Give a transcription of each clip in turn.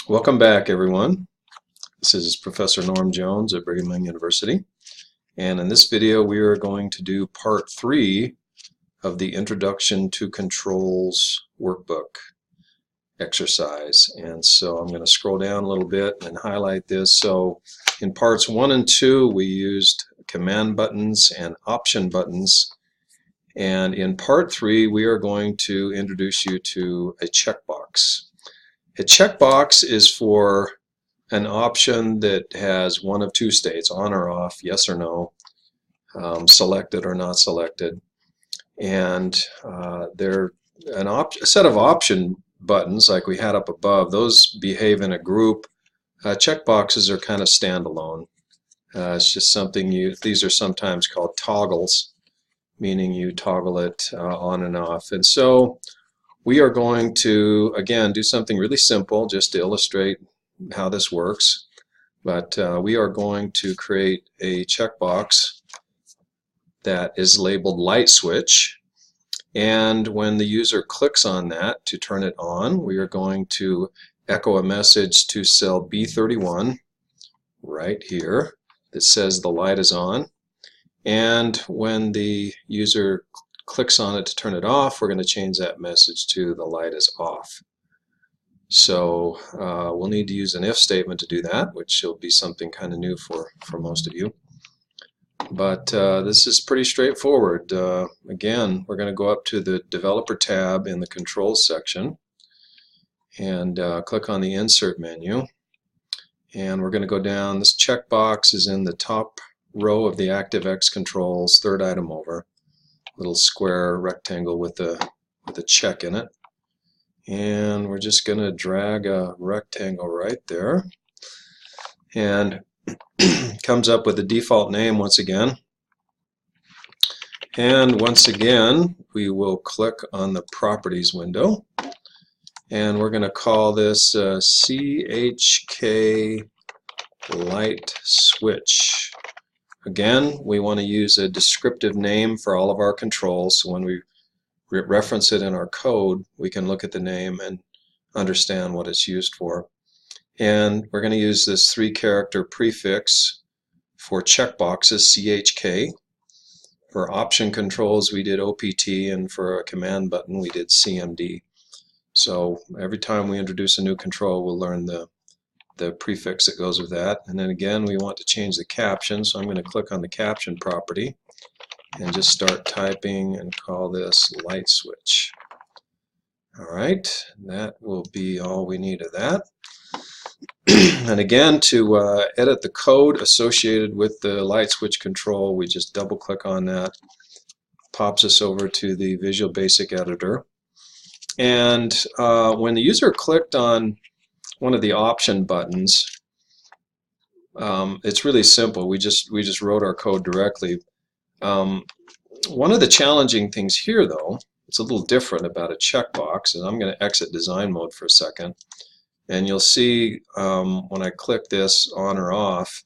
Welcome back, everyone. This is Professor Norm Jones at Brigham Young University, and in this video we are going to do part 3 of the Introduction to Controls workbook exercise. And so I'm going to scroll down a little bit and highlight this. So in parts 1 and 2 we used command buttons and option buttons, and in part 3 we are going to introduce you to a checkbox. A checkbox is for an option that has one of two states, on or off, yes or no, selected or not selected. And they're a set of option buttons like we had up above. Those behave in a group. Checkboxes are kind of standalone. It's just something these are sometimes called toggles, meaning you toggle it on and off. And so we are going to, again, do something really simple just to illustrate how this works. But we are going to create a checkbox that is labeled light switch. And when the user clicks on that to turn it on, we are going to echo a message to cell B31 right here that says the light is on. And when the user clicks on it to turn it off, we're going to change that message to the light is off. So we'll need to use an if statement to do that, which will be something kind of new for most of you. But this is pretty straightforward. Again, we're going to go up to the Developer tab in the Controls section and click on the Insert menu. And we're going to go down. This checkbox is in the top row of the ActiveX controls, third item over. Little square rectangle with a check in it, and we're just going to drag a rectangle right there, and comes up with a default name once again. And once again we will click on the Properties window, and we're going to call this CHK light switch. Again, we want to use a descriptive name for all of our controls, so when we reference it in our code, we can look at the name and understand what it's used for. And we're going to use this 3-character prefix for checkboxes, CHK. For option controls, we did OPT, and for a command button, we did CMD. So every time we introduce a new control, we'll learn the prefix that goes with that. And then again, we want to change the caption, so I'm going to click on the caption property and just start typing and call this light switch. Alright, that will be all we need of that. And again, to edit the code associated with the light switch control, we just double click on that, pops us over to the Visual Basic Editor. And when the user clicked on one of the option buttons, it's really simple. We just wrote our code directly. One of the challenging things here, though, it's a little different about a checkbox, and I'm going to exit design mode for a second, and you'll see when I click this on or off,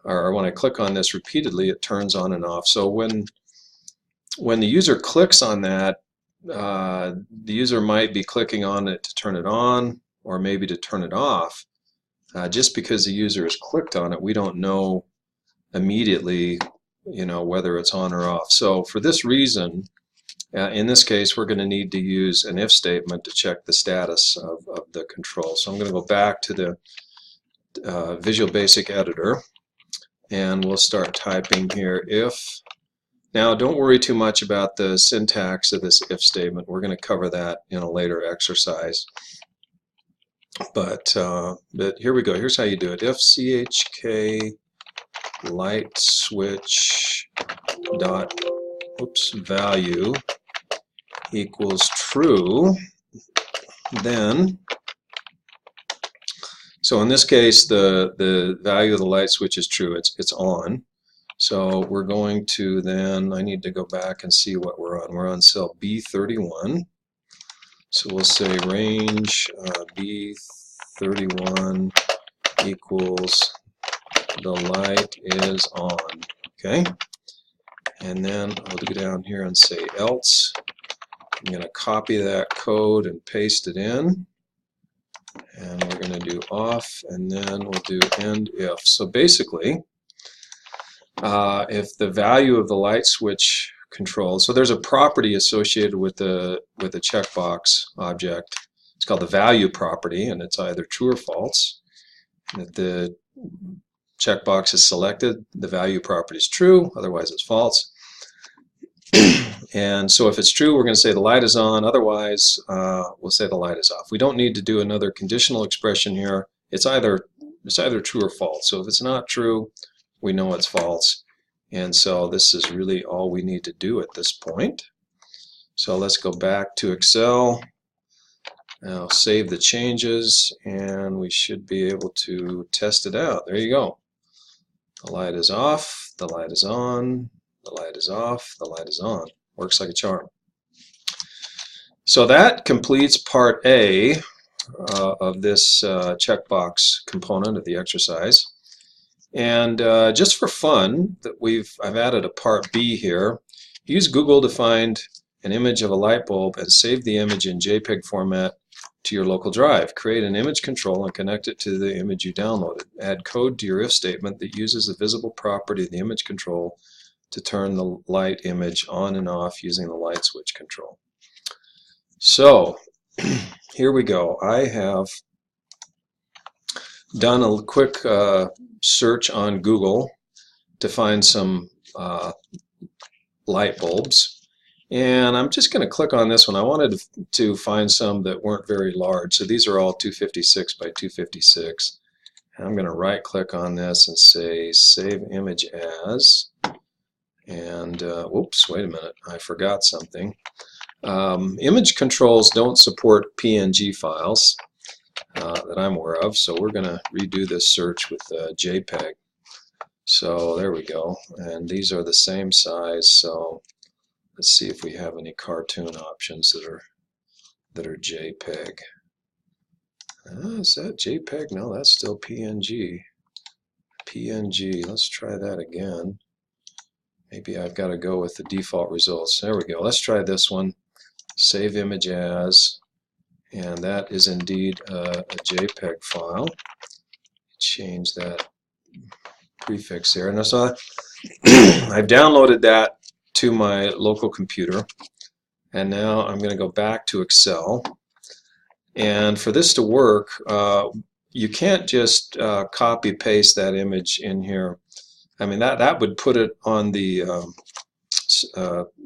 or when I click on this repeatedly, it turns on and off. So when the user clicks on that, the user might be clicking on it to turn it on, or maybe to turn it off. Just because the user has clicked on it, we don't know immediately, whether it's on or off. So for this reason, in this case, we're going to need to use an if statement to check the status of the control. So I'm going to go back to the Visual Basic Editor, and we'll start typing here if. Now, don't worry too much about the syntax of this if statement. We're going to cover that in a later exercise. But here we go. Here's how you do it. If CHK light switch dot value equals true, then, so in this case the value of the light switch is true. It's on. So we're going to then, I need to go back and see what we're on. We're on cell B31. So we'll say range B31 equals the light is on. Okay? And then I'll go down here and say else. I'm going to copy that code and paste it in. And we're going going to do off, and then we'll do end if. So basically, if the value of the light switch control, so there's a property associated with the checkbox object. It's called the value property, and it's either true or false. And if the checkbox is selected, the value property is true, otherwise it's false. And so if it's true, we're going to say the light is on, otherwise we'll say the light is off. We don't need to do another conditional expression here. It's either true or false. So if it's not true, we know it's false. And so this is really all we need to do at this point. So let's go back to Excel. Now save the changes, and we should be able to test it out. There you go. The light is off, the light is on, the light is off, the light is on. Works like a charm. So that completes part A of this checkbox component of the exercise. And just for fun, I've added a part B here. Use Google to find an image of a light bulb and save the image in JPEG format to your local drive. Create an image control and connect it to the image you downloaded. Add code to your if statement that uses the visible property of the image control to turn the light image on and off using the light switch control. So here we go. I have done a quick search on Google to find some light bulbs, and I'm just going to click on this one. I wanted to find some that weren't very large, so these are all 256 by 256. And I'm going to right click on this and say save image as. And whoops, wait a minute, I forgot something. Image controls don't support PNG files that I'm aware of, so we're going to redo this search with JPEG. So there we go, and these are the same size, so let's see if we have any cartoon options that are JPEG. Is that JPEG? No, that's still PNG. PNG, let's try that again. Maybe I've got to go with the default results. There we go. Let's try this one. Save image as, and that is indeed a JPEG file. Change that prefix there. And so I've downloaded that to my local computer, and now I'm going to go back to Excel. And for this to work, you can't just copy paste that image in here. I mean, that would put it on the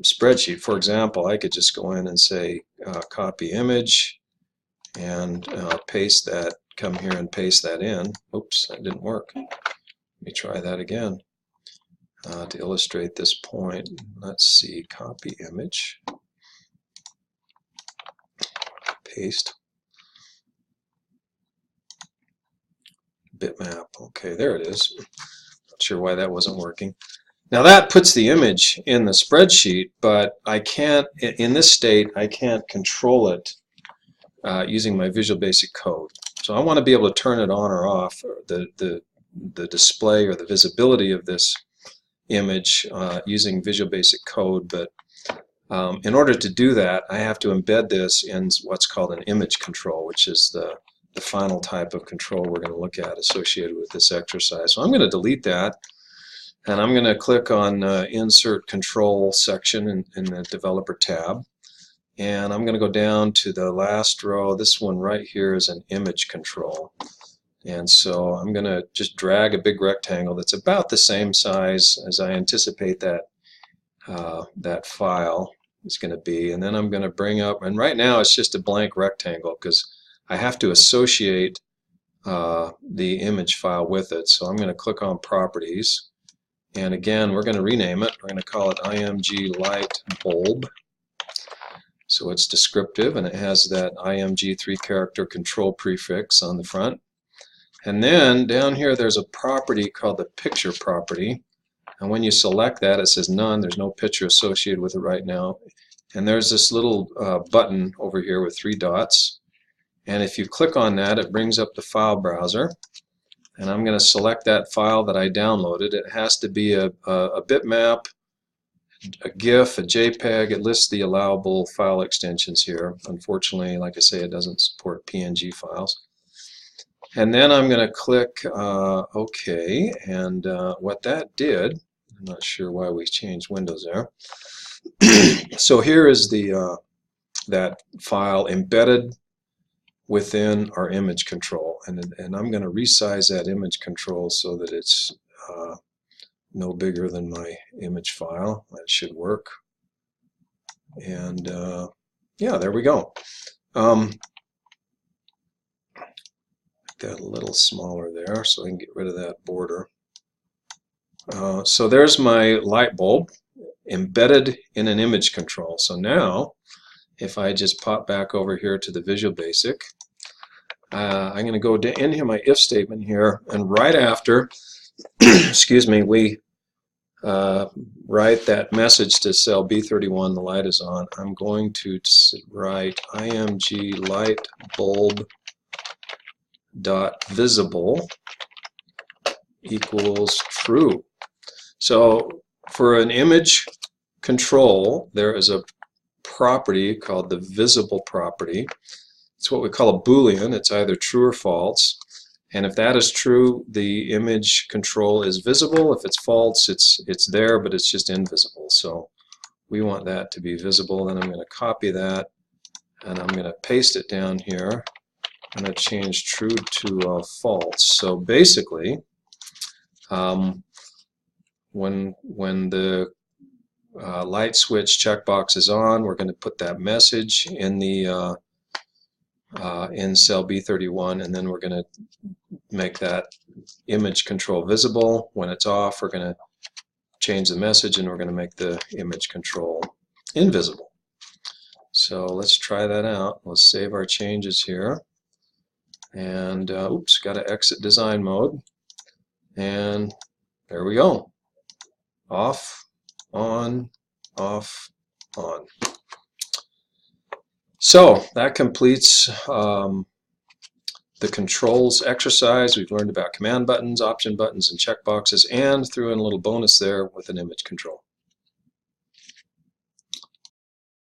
spreadsheet. For example, I could just go in and say copy image and paste that, come here and paste that in. Oops, that didn't work. Let me try that again to illustrate this point. Let's see, copy image, paste, bitmap. Okay, there it is. Not sure why that wasn't working. Now that puts the image in the spreadsheet, but I can't, in this state, I can't control it using my Visual Basic code. So I want to be able to turn it on or off, or the display or the visibility of this image using Visual Basic code, but in order to do that, I have to embed this in what's called an image control, which is the final type of control we're going to look at associated with this exercise. So I'm going to delete that, and I'm going to click on Insert Control section in the Developer tab, and I'm going to go down to the last row. This one right here is an image control, and so I'm going to just drag a big rectangle that's about the same size as I anticipate that that file is going to be, and then I'm going to bring up, and right now it's just a blank rectangle because I have to associate the image file with it. So I'm going to click on Properties, and again we're going to rename it. We're going to call it IMG Light Bulb. So it's descriptive, and it has that IMG 3-character control prefix on the front. And then down here there's a property called the Picture property, and when you select that, it says none. There's no picture associated with it right now. And there's this little button over here with 3 dots. And if you click on that, it brings up the file browser. And I'm going to select that file that I downloaded. It has to be a bitmap, a GIF, a JPEG. It lists the allowable file extensions here. Unfortunately, like I say, it doesn't support PNG files. And then I'm going to click OK, and what that did, I'm not sure why we changed windows there. So here is the that file embedded within our image control, and I'm going to resize that image control so that it's no bigger than my image file. That should work. And yeah, there we go. That a little smaller there so I can get rid of that border. So there's my light bulb embedded in an image control. So now if I just pop back over here to the Visual Basic, I'm going to go into my if statement here, and right after excuse me, we write that message to cell B31, the light is on. I'm going to write img light bulb dot visible equals true. So for an image control, there is a property called the visible property. It's what we call a Boolean. It's either true or false. And if that is true, the image control is visible. If it's false, it's there, but it's just invisible. So we want that to be visible. Then I'm going to copy that, and I'm going to paste it down here. I'm going to change true to false. So basically, when the light switch checkbox is on, we're going to put that message in the in cell B31, and then we're going to make that image control visible. When it's off, we're going to change the message, and we're going to make the image control invisible. So let's try that out. Let's save our changes here. And oops, got to exit design mode. And there we go. Off, on, off, on. So that completes the controls exercise. We've learned about command buttons, option buttons, and checkboxes, and threw in a little bonus there with an image control.